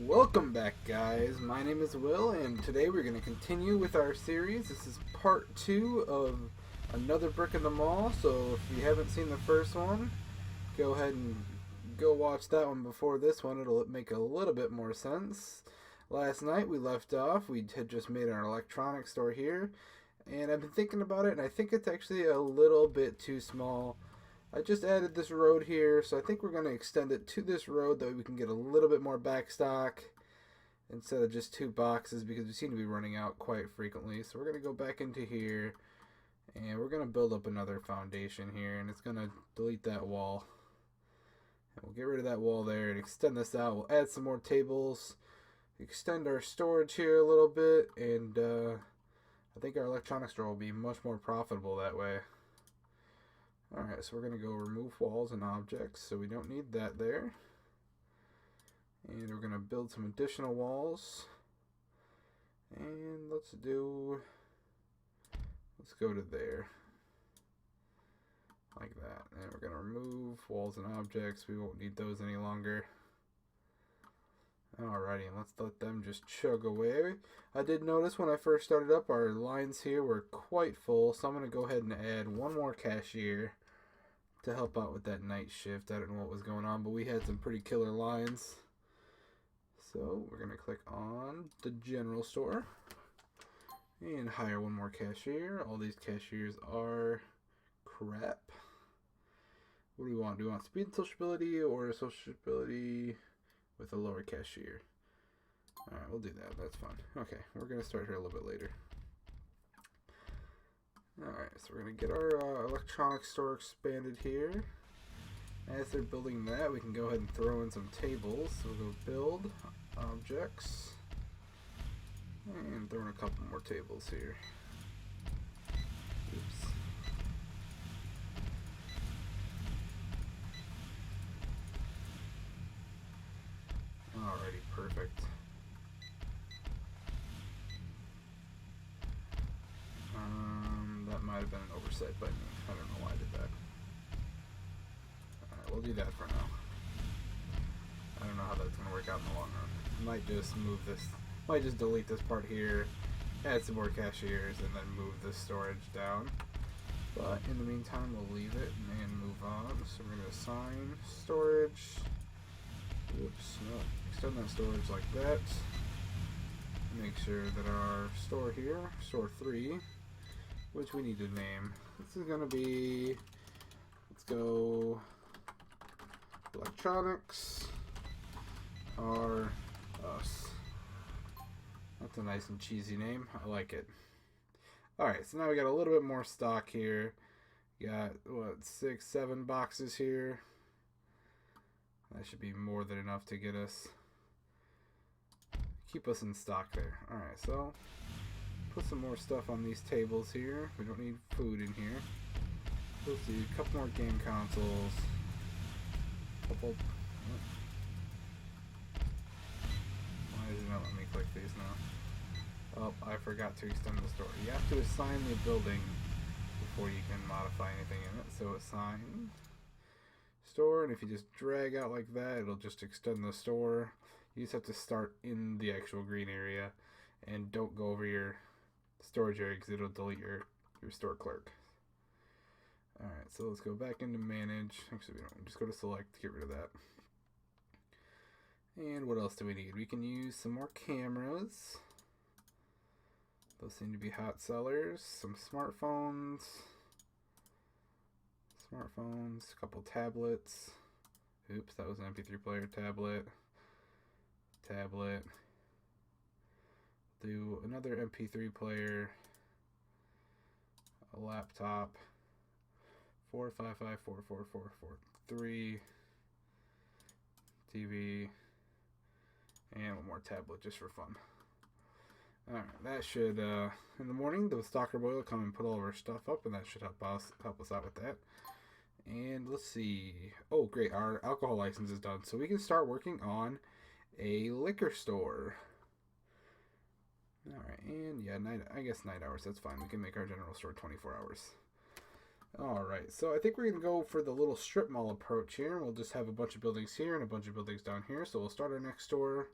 Welcome back, guys. My name is Will, and today we're going to continue with our series. This is part 2 of Another Brick in the Mall, so if you haven't seen the first one, go ahead and go watch that one before this one. It'll make a little bit more sense. Last night we left off. We had just made our electronics store here, and I've been thinking about it, and I think it's actually a little bit too small. I just added this road here, so I think we're going to extend it to this road that we can get a little bit more back stock instead of just 2 boxes, because we seem to be running out quite frequently. So we're going to go back into here, and we're going to build up another foundation here, and it's going to delete that wall. And we'll get rid of that wall there and extend this out. We'll add some more tables, extend our storage here a little bit, and I think our electronics store will be much more profitable that way. Alright, so we're going to go remove walls and objects, so we don't need that there. And we're going to build some additional walls. And let's go to there. Like that. And we're going to remove walls and objects. We won't need those any longer. Alrighty, and let's let them just chug away. I did notice when I first started up, our lines here were quite full, so I'm going to go ahead and add one more cashier to help out with that night shift. I don't know what was going on, but we had some pretty killer lines. So we're going to click on the general store and hire one more cashier. All these cashiers are crap. What do we want? Do we want speed and sociability or sociability with a lower cashier? Alright, we'll do that. That's fine. Okay, we're going to start here a little bit later. Alright, so we're going to get our electronics store expanded here. As they're building that, we can go ahead and throw in some tables. So we'll go build, objects, and throw in a couple more tables here. Oops. Alrighty, perfect. That might have been an oversight by me. I don't know why I did that. Alright, we'll do that for now. I don't know how that's going to work out in the long run. Might just move this, might just delete this part here, add some more cashiers, and then move this storage down. But in the meantime, we'll leave it and move on. So we're going to assign storage. Oops, no, extend that storage like that. Make sure that our store here, store 3, which we need to name. This is going to be, let's go, electronics are us. That's a nice and cheesy name. I like it. Alright, so now we got a little bit more stock here. Got, what, 6, 7 boxes here. That should be more than enough to get us, keep us in stock there. Alright, so put some more stuff on these tables here. We don't need food in here. Let's see, a couple more game consoles. Why is it not letting me click these now? Oh, I forgot to extend the store. You have to assign the building before you can modify anything in it. So assign store, and if you just drag out like that, it'll just extend the store. You just have to start in the actual green area and don't go over your storage area because it'll delete your store clerk. Alright, so let's go back into manage. Actually, we don't. Just go to select to get rid of that. And what else do we need? We can use some more cameras. Those seem to be hot sellers. Some smartphones. A couple tablets. Oops, that was an MP3 player. Tablet. Do another MP3 player. A laptop. 4554443. TV. And one more tablet just for fun. Alright, that should, in the morning, the stalker boy will come and put all of our stuff up, and that should help us out with that. And let's see. Oh, great, our alcohol license is done. So we can start working on a liquor store. Alright, and yeah, I guess night hours, that's fine. We can make our general store 24 hours. Alright, so I think we're going to go for the little strip mall approach here. We'll just have a bunch of buildings here and a bunch of buildings down here. So we'll start our next store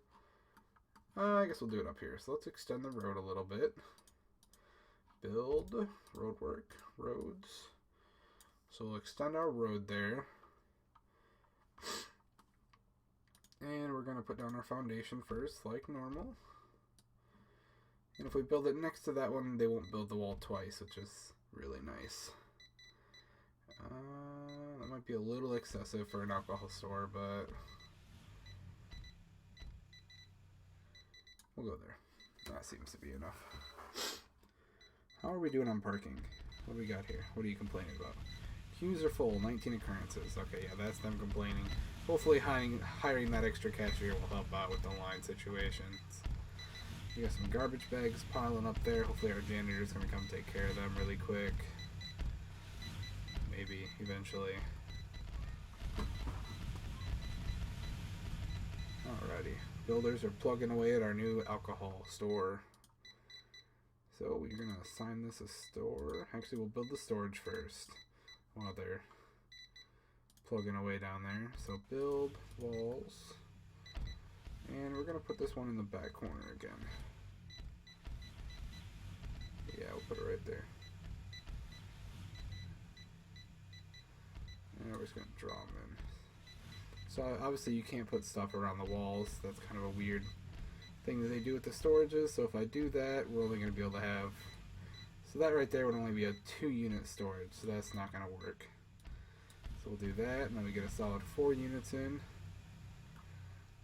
I guess we'll do it up here. So let's extend the road a little bit. Build, roadwork, roads. So we'll extend our road there. And we're going to put down our foundation first, like normal. And if we build it next to that one, they won't build the wall twice, which is really nice. That might be a little excessive for an alcohol store, but we'll go there. That seems to be enough. How are we doing on parking? What do we got here? What are you complaining about? Queues are full, 19 occurrences. Okay, yeah, that's them complaining. Hopefully hiring that extra cashier will help out with the line situations. We got some garbage bags piling up there. Hopefully our janitor's going to come take care of them really quick. Maybe, eventually. Alrighty. Builders are plugging away at our new alcohol store. So we're going to assign this a store. Actually, we'll build the storage first while they're plugging away down there. So build walls. And we're going to put this one in the back corner again. Yeah, we'll put it right there. And we're just going to draw them in. So obviously you can't put stuff around the walls. That's kind of a weird thing that they do with the storages. So if I do that, we're only going to be able to have... So that right there would only be a 2-unit storage. So that's not going to work. So we'll do that, and then we get a solid 4 units in.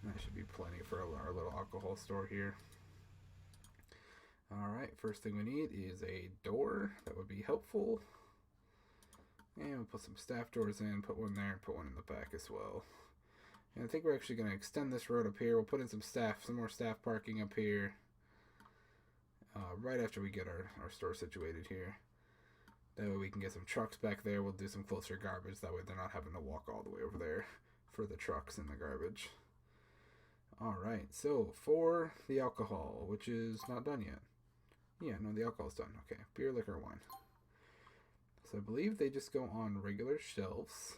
And that should be plenty for our little alcohol store here. Alright, first thing we need is a door. That would be helpful. And we'll put some staff doors in, put one there, and put one in the back as well. And I think we're actually going to extend this road up here. We'll put in some more staff parking up here. Right after we get our store situated here. That way we can get some trucks back there. We'll do some closer garbage. That way they're not having to walk all the way over there for the trucks and the garbage. Alright, so for the alcohol, which is not done yet. Yeah, no, the alcohol's done. Okay, beer, liquor, wine. So I believe they just go on regular shelves.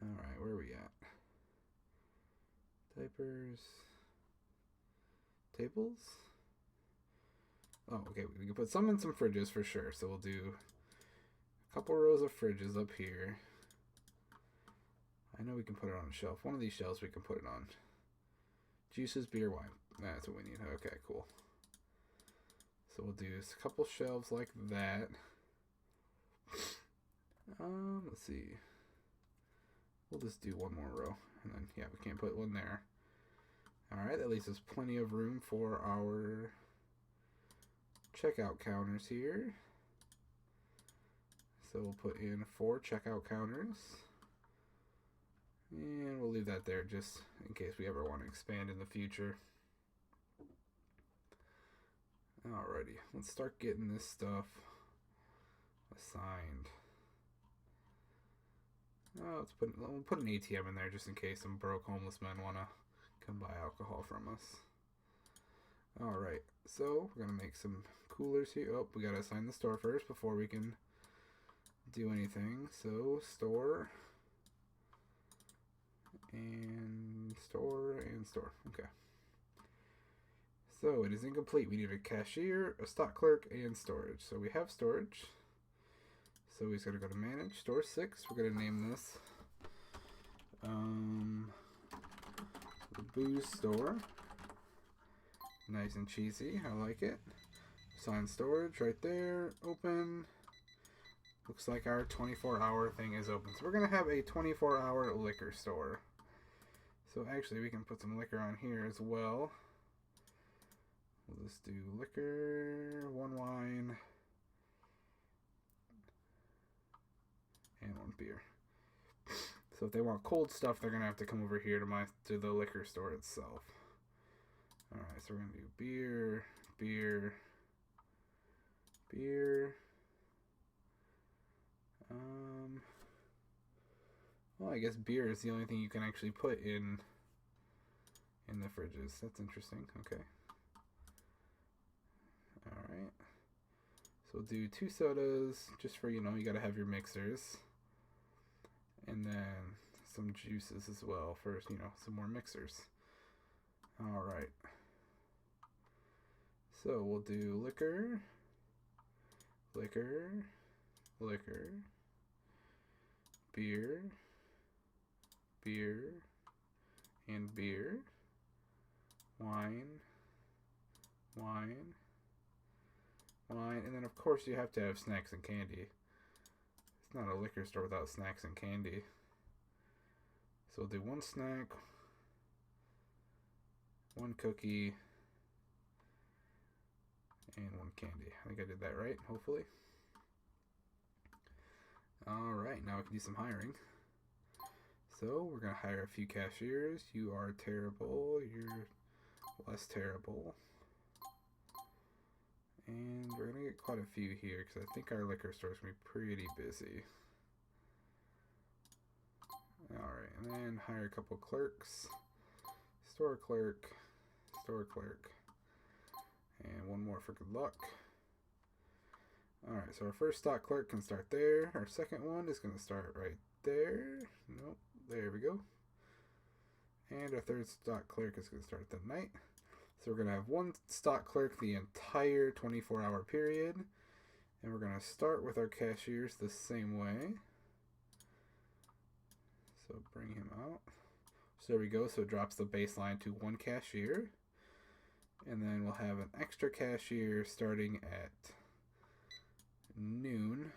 Alright, where are we at? Diapers. Tables? Oh, okay, we can put some in some fridges for sure. So we'll do a couple rows of fridges up here. I know we can put it on a shelf. One of these shelves we can put it on. Juices, beer, wine. That's what we need. Okay, cool. So we'll do a couple shelves like that. Let's see. We'll just do one more row. And then, yeah, we can't put one there. Alright, that leaves us plenty of room for our checkout counters here. So we'll put in 4 checkout counters. And we'll leave that there just in case we ever want to expand in the future. Alrighty, let's start getting this stuff assigned. Oh, we'll put an ATM in there just in case some broke homeless men want to come buy alcohol from us. Alright, so we're going to make some coolers here. Oh, we got to assign the store first before we can do anything. So, store. And store and store. Okay. So it is incomplete. We need a cashier, a stock clerk, and storage. So we have storage. So we just gotta go to manage, store 6. We're gonna name this the booze store. Nice and cheesy. I like it. Assign storage right there. Open. Looks like our 24-hour thing is open. So we're gonna have a 24-hour liquor store. So actually we can put some liquor on here as well. We'll just do liquor, 1 wine, and 1 beer. So if they want cold stuff, they're going to have to come over here to the liquor store itself. Alright, so we're going to do beer, beer, beer. Well, I guess beer is the only thing you can actually put in the fridges. That's interesting. Okay. Alright. So we'll do 2 sodas, just for, you gotta have your mixers. And then some juices as well for, some more mixers. All right. So we'll do liquor, liquor, liquor, beer, beer, and beer, wine, wine, wine, and then of course you have to have snacks and candy. It's not a liquor store without snacks and candy. So we'll do one snack, one cookie, and one candy. I think I did that right, hopefully. Alright, now we can do some hiring. So we're going to hire a few cashiers. You are terrible. You're less terrible. And we're going to get quite a few here because I think our liquor store is going to be pretty busy. Alright, and then hire a couple clerks. Store clerk, and one more for good luck. Alright, so our first stock clerk can start there. Our second one is going to start right there. Nope, there we go. And our third stock clerk is going to start at the night. So we're going to have one stock clerk the entire 24-hour period. And we're going to start with our cashiers the same way. So bring him out. So there we go. So it drops the baseline to one cashier. And then we'll have an extra cashier starting at noon.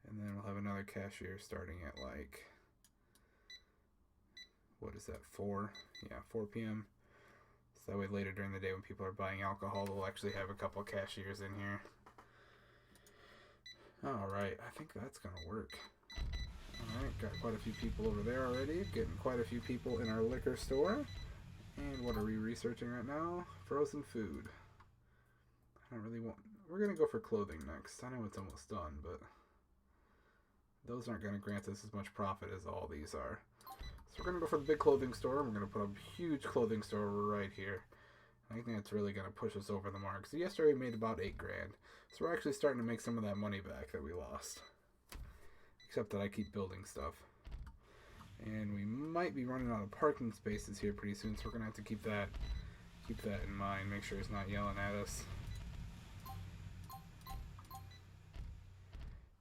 And then we'll have another cashier starting at like, what is that, 4? Yeah, 4 p.m. So that way later during the day when people are buying alcohol, we'll actually have a couple cashiers in here. Alright, I think that's going to work. Alright, got quite a few people over there already. Getting quite a few people in our liquor store. And what are we researching right now? Frozen food. I don't really want... We're going to go for clothing next. I know it's almost done, but those aren't going to grant us as much profit as all these are. So we're going to go for the big clothing store. We're going to put a huge clothing store right here. I think that's really going to push us over the mark. So yesterday we made about $8 grand. So we're actually starting to make some of that money back that we lost. Except that I keep building stuff. And we might be running out of parking spaces here pretty soon, so we're going to have to keep that in mind. Make sure it's not yelling at us.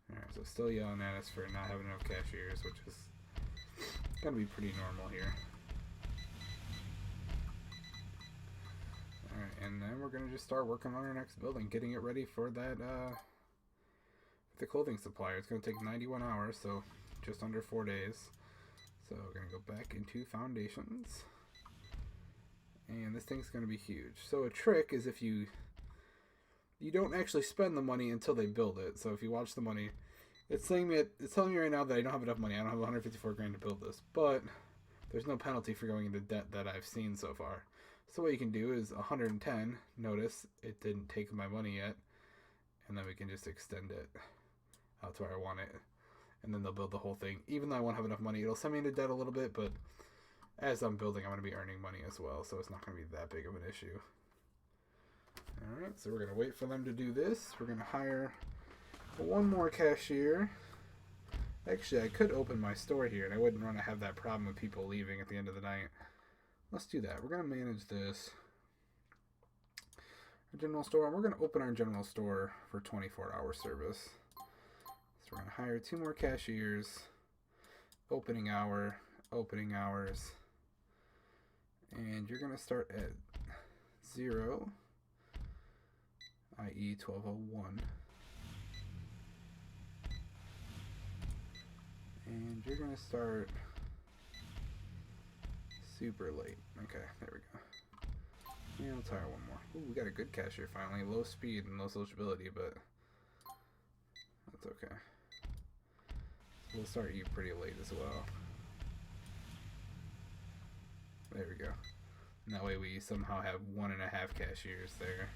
Alright, so still yelling at us for not having enough cashiers, which is going to be pretty normal here. Alright, and then we're going to just start working on our next building, getting it ready for that, the clothing supplier. It's going to take 91 hours, so just under 4 days. So we're going to go back into foundations. And this thing's going to be huge. So a trick is if you don't actually spend the money until they build it. So if you watch the money, it's telling me right now that I don't have enough money. I don't have 154 grand to build this. But there's no penalty for going into debt that I've seen so far. So what you can do is 110. Notice it didn't take my money yet. And then we can just extend it out to where I want it. And then they'll build the whole thing. Even though I won't have enough money, it'll send me into debt a little bit, but as I'm building, I'm going to be earning money as well, so it's not going to be that big of an issue. Alright, so we're going to wait for them to do this. We're going to hire one more cashier. Actually, I could open my store here, and I wouldn't want to have that problem with people leaving at the end of the night. Let's do that. We're going to manage this. Our general store, we're going to open our general store for 24-hour service. So we're going to hire 2 more cashiers, opening hours, and you're going to start at 0, i.e. 12:01, and you're going to start super late. Okay, there we go. Yeah, let's hire one more. Ooh, we got a good cashier finally. Low speed and low sociability, but that's okay. We'll start you pretty late as well. There we go. And that way we somehow have 1.5 cashiers there.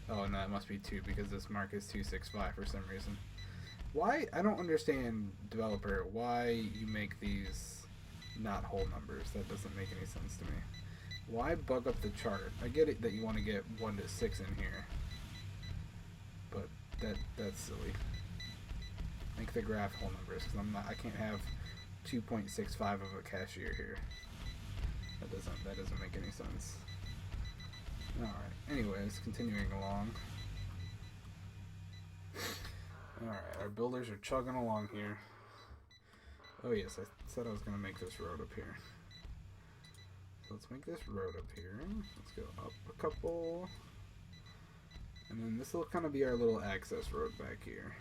Oh no, it must be 2 because this mark is 265 for some reason. Why? I don't understand, developer, why you make these not whole numbers. That doesn't make any sense to me. Why bug up the chart? I get it that you want to get 1 to 6 in here, but that's silly. Make the graph whole numbers because I can't have 2.65 of a cashier here. That doesn't make any sense. Alright, anyways, continuing along. Alright, our builders are chugging along here. Oh yes, I said I was going to make this road up here. So let's make this road up here. Let's go up a couple. And then this will kind of be our little access road back here.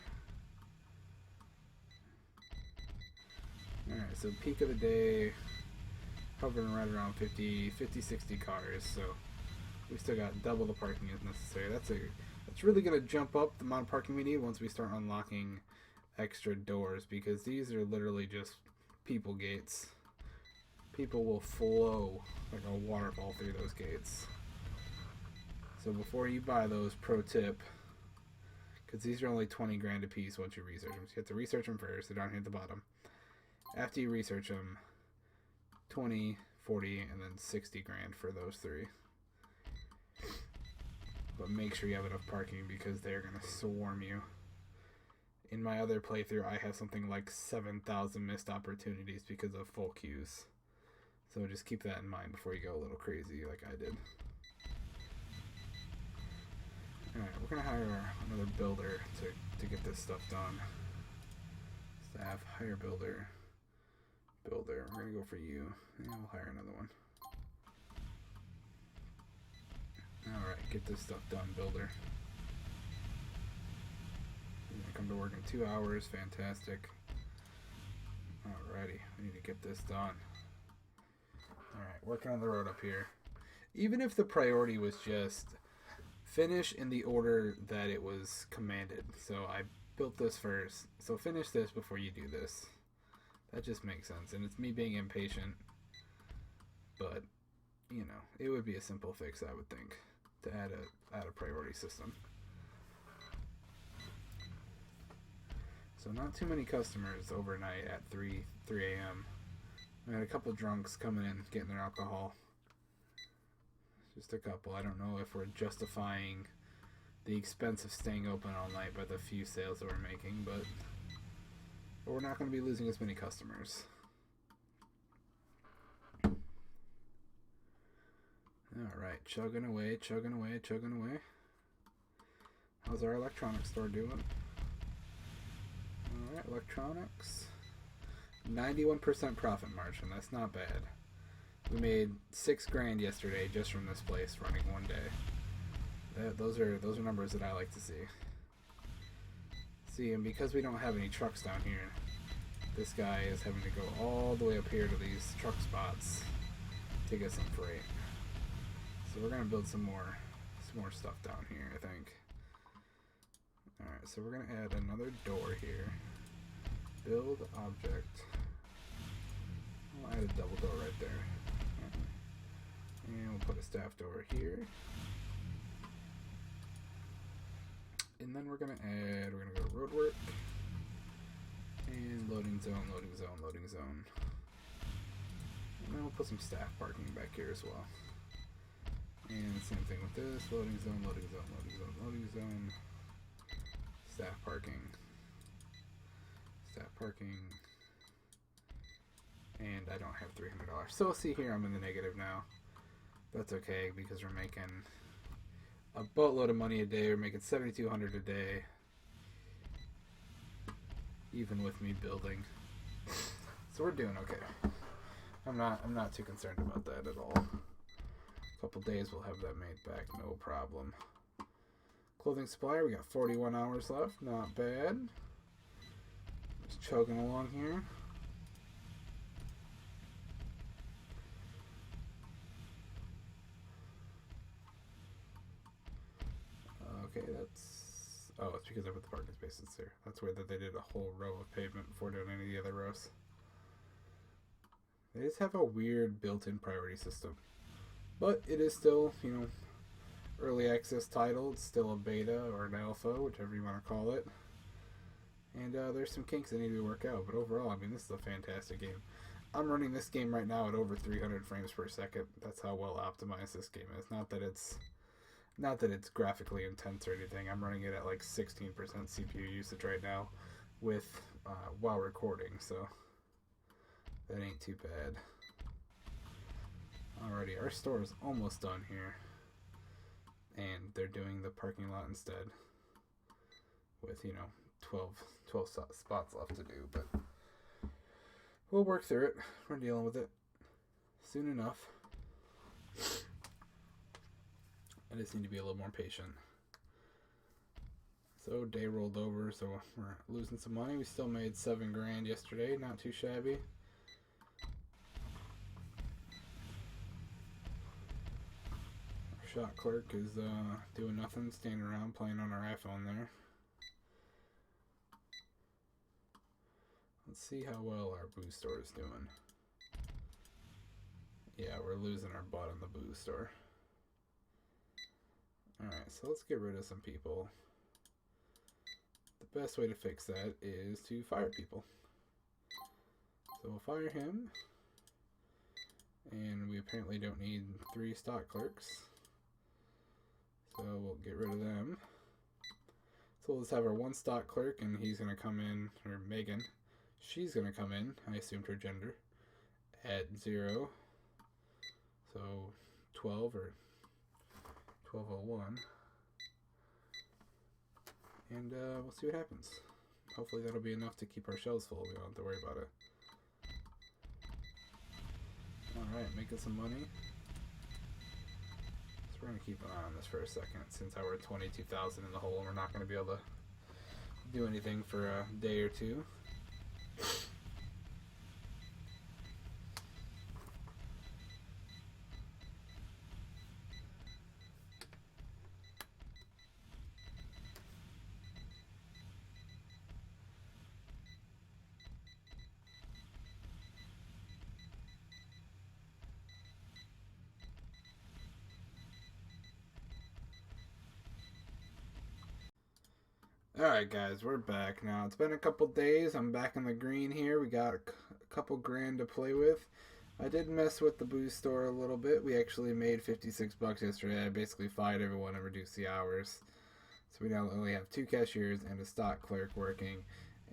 Alright, so peak of the day, hovering right around 50, 60 cars. So we still got double the parking as necessary. That's really going to jump up the amount of parking we need once we start unlocking extra doors, because these are literally just people gates. People will flow like a waterfall through those gates. So before you buy those, pro tip, because these are only 20 grand a piece once you research them. So you have to research them first. They're down here at the bottom. After you research them, 20, 40, and then 60 grand for those three. But make sure you have enough parking, because they're going to swarm you. In my other playthrough, I have something like 7,000 missed opportunities because of full queues. So just keep that in mind before you go a little crazy like I did. Alright, we're going to hire another builder to get this stuff done. Staff, hire builder. Builder, we're going to go for you. And we'll hire another one. Alright, get this stuff done, builder. You're going to come to work in 2 hours. Fantastic. Alrighty, we need to get this done. Alright, working on the road up here. Even if the priority was just finish in the order that it was commanded. So I built this first. So finish this before you do this. That just makes sense. And it's me being impatient. But, you know, it would be a simple fix, I would think, to add a priority system. So not too many customers overnight at 3 a.m. I had a couple drunks coming in, getting their alcohol. Just a couple. I don't know if we're justifying the expense of staying open all night by the few sales that we're making, but we're not going to be losing as many customers. Alright, chugging away, chugging away, chugging away. How's our electronics store doing? Alright, electronics. 91% profit margin, that's not bad. We made 6 grand yesterday just from this place running one day. Those are numbers that I like to see. See, and because we don't have any trucks down here, this guy is having to go all the way up here to these truck spots to get some freight. So we're gonna build some more stuff down here, I think. Alright, so we're gonna add another door here. Build object. I'll add a double door right there. And we'll put a staff door here. And then we're gonna go to roadwork. And loading zone, loading zone, loading zone. And then we'll put some staff parking back here as well. And the same thing with this, loading zone, loading zone, loading zone, loading zone. Staff parking. Staff parking. And I don't have $300. So see here, I'm in the negative now. That's okay, because we're making a boatload of money a day. We're making $7,200 a day, even with me building. So we're doing okay. I'm not too concerned about that at all. A couple days we'll have that made back, no problem. Clothing supplier, we got 41 hours left, not bad. Just chugging along here. Okay, that's... Oh, it's because I put the parking spaces there. That's weird that they did a whole row of pavement before doing any of the other rows. They just have a weird built-in priority system. But it is still, you know, early access title. It's still a beta or an alpha, whichever you want to call it. And there's some kinks that need to work out. But overall, I mean, this is a fantastic game. I'm running this game right now at over 300 frames per second. That's how well optimized this game is. Not that it's graphically intense or anything. I'm running it at like 16% CPU usage right now with while recording, so that ain't too bad. Alrighty, our store is almost done here. And they're doing the parking lot instead. With, 12 spots left to do. But we'll work through it. We're dealing with it soon enough. I just need to be a little more patient. So day rolled over, so we're losing some money. We still made $7,000 yesterday, not too shabby. Our shop clerk is doing nothing, standing around playing on our iPhone there. Let's see how well our booze store is doing. Yeah, we're losing our butt on the booze store. Alright, so let's get rid of some people. The best way to fix that is to fire people. So we'll fire him. And we apparently don't need 3 stock clerks. So we'll get rid of them. So we'll just have our 1 stock clerk, and he's going to come in, or Megan, she's going to come in, I assumed her gender, at 0. So 12 or 12:01. And we'll see what happens. Hopefully that'll be enough to keep our shelves full. We don't have to worry about it. Alright, making some money. So we're going to keep an eye on this for a second, since we're 22,000 in the hole and we're not going to be able to do anything for a day or two. Alright guys, we're back now. It's been a couple days. I'm back in the green here. We got a couple grand to play with. I did mess with the booze store a little bit. We actually made 56 bucks yesterday. I basically fired everyone and reduced the hours. So we now only have 2 cashiers and a stock clerk working.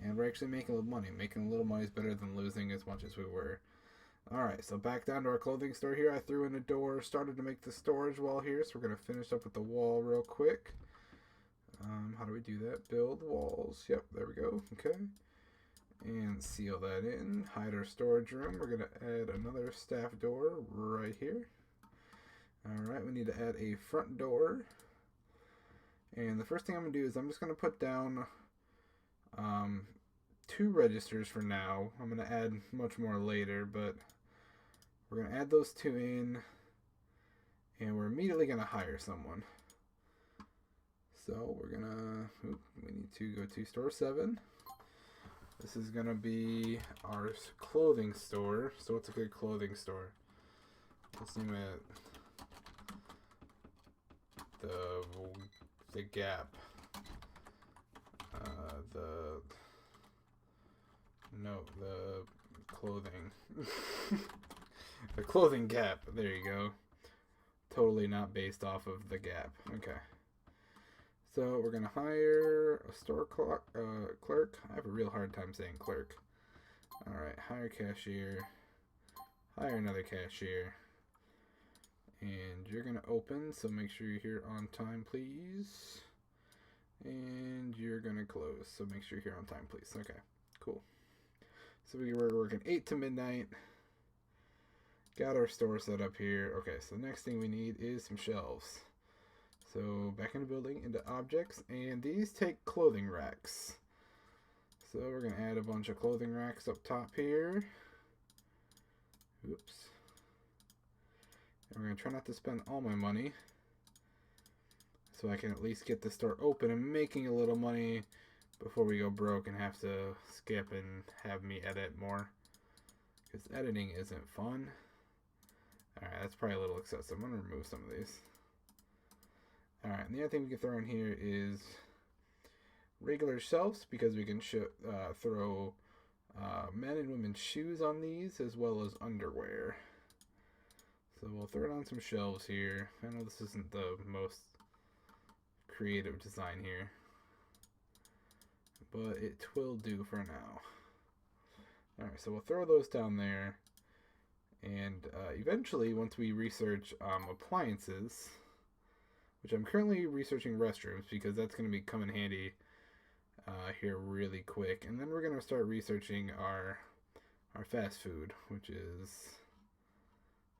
And we're actually making a little money. Making a little money is better than losing as much as we were. Alright, so back down to our clothing store here. I threw in a door, started to make the storage wall here. So we're going to finish up with the wall real quick. How do we do that? Build walls. Yep, there we go. Okay. And seal that in. Hide our storage room. We're going to add another staff door right here. Alright, we need to add a front door. And the first thing I'm going to do is I'm just going to put down 2 registers for now. I'm going to add much more later, but we're going to add those 2 in. And we're immediately going to hire someone. So we're gonna, we need to go to store 7. This is gonna be our clothing store. So what's a good clothing store? Let's name it the Gap. The clothing. The clothing Gap. There you go. Totally not based off of the Gap. Okay. So we're going to hire a store clerk. I have a real hard time saying clerk. Alright, hire cashier. Hire another cashier. And you're going to open, so make sure you're here on time, please. And you're going to close, so make sure you're here on time, please. Okay, cool. So we're working 8 to midnight. Got our store set up here. Okay, so the next thing we need is some shelves. So back in the building, into objects, and these take clothing racks. So we're going to add a bunch of clothing racks up top here. Oops. And we're going to try not to spend all my money, so I can at least get the store open and making a little money before we go broke and have to skip and have me edit more. Because editing isn't fun. Alright, that's probably a little excessive. I'm going to remove some of these. Alright, and the other thing we can throw in here is regular shelves, because we can throw men and women's shoes on these, as well as underwear. So we'll throw it on some shelves here. I know this isn't the most creative design here, but it will do for now. Alright, so we'll throw those down there. And eventually, once we research appliances, which I'm currently researching restrooms because that's going to be come in handy here really quick. And then we're going to start researching our fast food, which is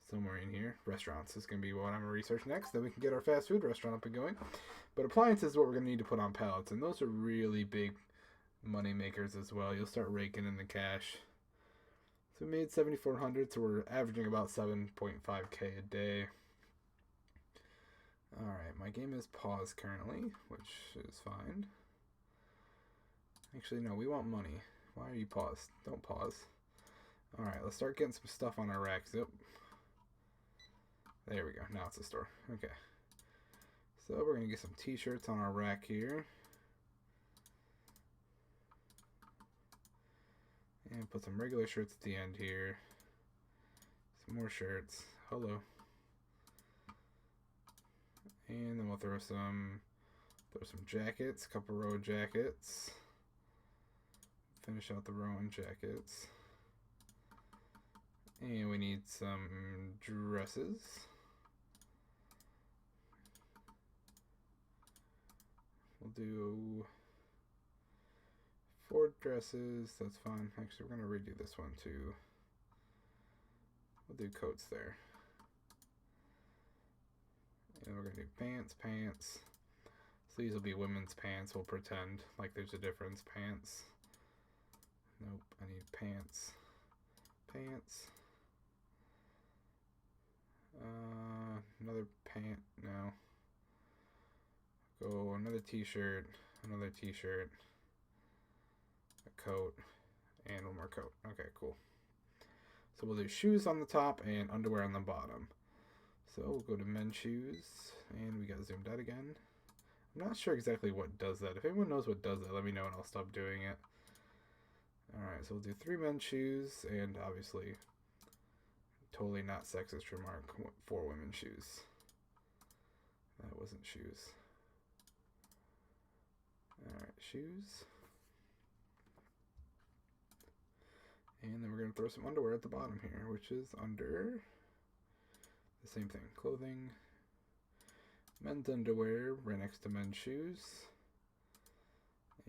somewhere in here. Restaurants is going to be what I'm going to research next. Then we can get our fast food restaurant up and going. But appliances is what we're going to need to put on pallets. And those are really big money makers as well. You'll start raking in the cash. So we made 7,400, so we're averaging about 7.5k a day. Alright, my game is paused currently, which is fine. Actually, no, we want money. Why are you paused? Don't pause. Alright, let's start getting some stuff on our racks. Yep. There we go. Now it's a store. Okay. So we're going to get some t-shirts on our rack here. And put some regular shirts at the end here. Some more shirts. Hello. And then we'll throw some jackets, a couple row jackets. Finish out the row in jackets. And we need some dresses. We'll do 4 dresses, that's fine. Actually, we're going to redo this one too. We'll do coats there. And we're going to do pants. So these will be women's pants. We'll pretend like there's a difference. Pants. Nope, I need pants. Another pant, no. Go another t-shirt, a coat, and one more coat. Okay, cool. So we'll do shoes on the top and underwear on the bottom. So we'll go to men's shoes, and we got zoomed out again. I'm not sure exactly what does that. If anyone knows what does that, let me know and I'll stop doing it. Alright, so we'll do 3 men's shoes, and obviously, totally not sexist remark, 4 women's shoes. That wasn't shoes. Alright, shoes. And then we're going to throw some underwear at the bottom here, which is under the same thing. Clothing, men's underwear right next to men's shoes,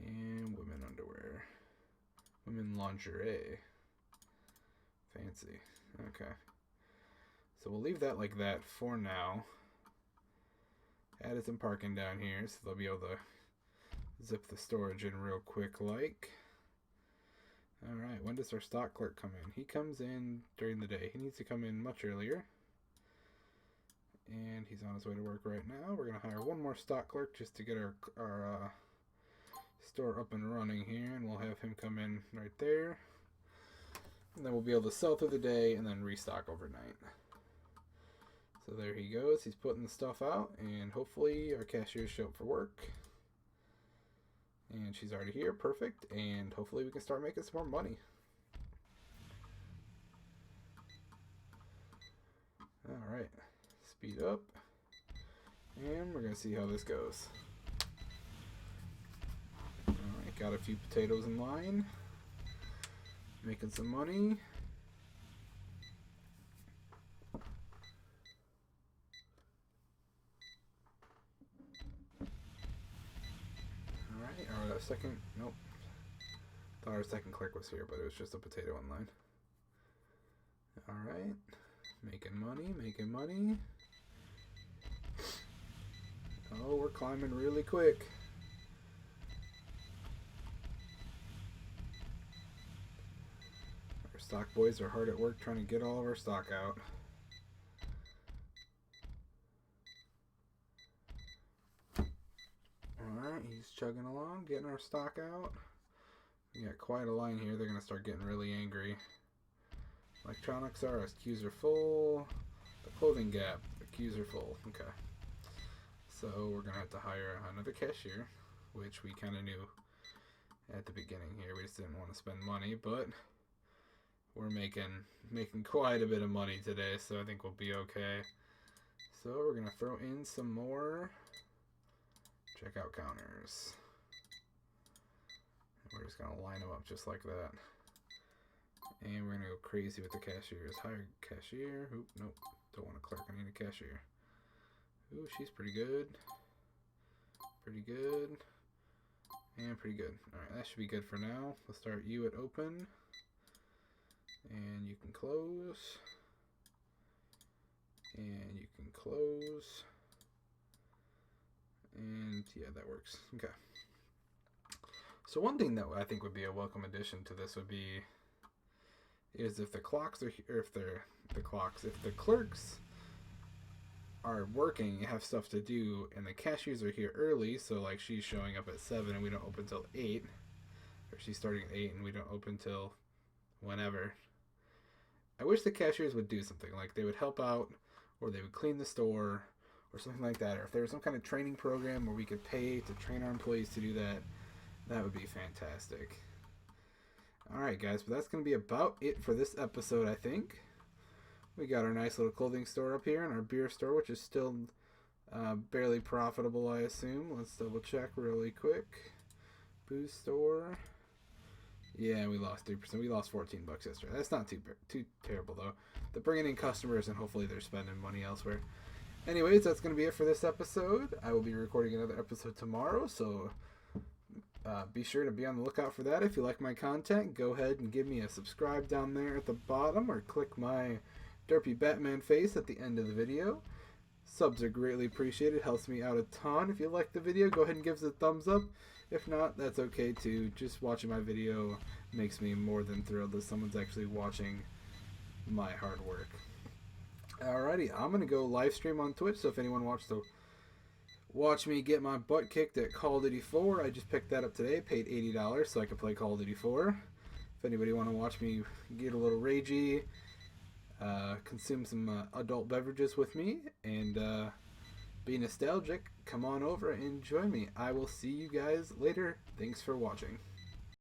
and women underwear. Women lingerie. Fancy. Okay. So we'll leave that like that for now. Added some parking down here, so they'll be able to zip the storage in real quick like. Alright, when does our stock clerk come in? He comes in during the day. He needs to come in much earlier. And he's on his way to work right now. We're going to hire one more stock clerk just to get our store up and running here. And we'll have him come in right there. And then we'll be able to sell through the day and then restock overnight. So there he goes. He's putting the stuff out. And hopefully our cashiers show up for work. And she's already here. Perfect. And hopefully we can start making some more money. Alright. Speed up. And we're going to see how this goes. Alright. Got a few potatoes in line. Making some money. Our second, nope. Thought our second clerk was here, but it was just a potato in line. Alright. Making money. Oh, we're climbing really quick. Our stock boys are hard at work trying to get all of our stock out. Alright, he's chugging along, getting our stock out. We got quite a line here. They're going to start getting really angry. Electronics are, our queues are full. The clothing gap, the queues are full. Okay. So we're going to have to hire another cashier, which we kind of knew at the beginning here. We just didn't want to spend money, but we're making quite a bit of money today, so I think we'll be okay. So we're going to throw in some more checkout counters. We're just going to line them up just like that. And we're gonna go crazy with the cashiers. Hire cashier. Oop, nope. Don't want a clerk. I need a cashier. Ooh, she's pretty good. Pretty good. And pretty good. Alright, that should be good for now. We'll start you at open. And you can close. And you can close. And yeah, that works. Okay. So one thing that I think would be a welcome addition to this would be is if the clocks are here, if the clerks are working, have stuff to do, and the cashiers are here early, so like she's showing up at 7 and we don't open till 8, or she's starting at 8 and we don't open till whenever. I wish the cashiers would do something, like they would help out, or they would clean the store, or something like that, or if there was some kind of training program where we could pay to train our employees to do that, that would be fantastic. Alright guys, but that's going to be about it for this episode, I think. We got our nice little clothing store up here and our beer store, which is still barely profitable, I assume. Let's double check really quick. Booze store. Yeah, we lost 3%. We lost $14 yesterday. That's not too terrible, though. They're bringing in customers, and hopefully they're spending money elsewhere. Anyways, that's going to be it for this episode. I will be recording another episode tomorrow, so be sure to be on the lookout for that. If you like my content, go ahead and give me a subscribe down there at the bottom, or click my derpy Batman face at the end of the video. Subs are greatly appreciated. Helps me out a ton. If you like the video, go ahead and give us a thumbs up. If not, that's okay too. Just watching my video makes me more than thrilled that someone's actually watching my hard work. Alrighty, I'm going to go live stream on Twitch, so if anyone wants to watch me get my butt kicked at Call of Duty 4, I just picked that up today, paid $80 so I could play Call of Duty 4. If anybody want to watch me get a little ragey, consume some adult beverages with me, and be nostalgic, come on over and join me. I will see you guys later. Thanks for watching.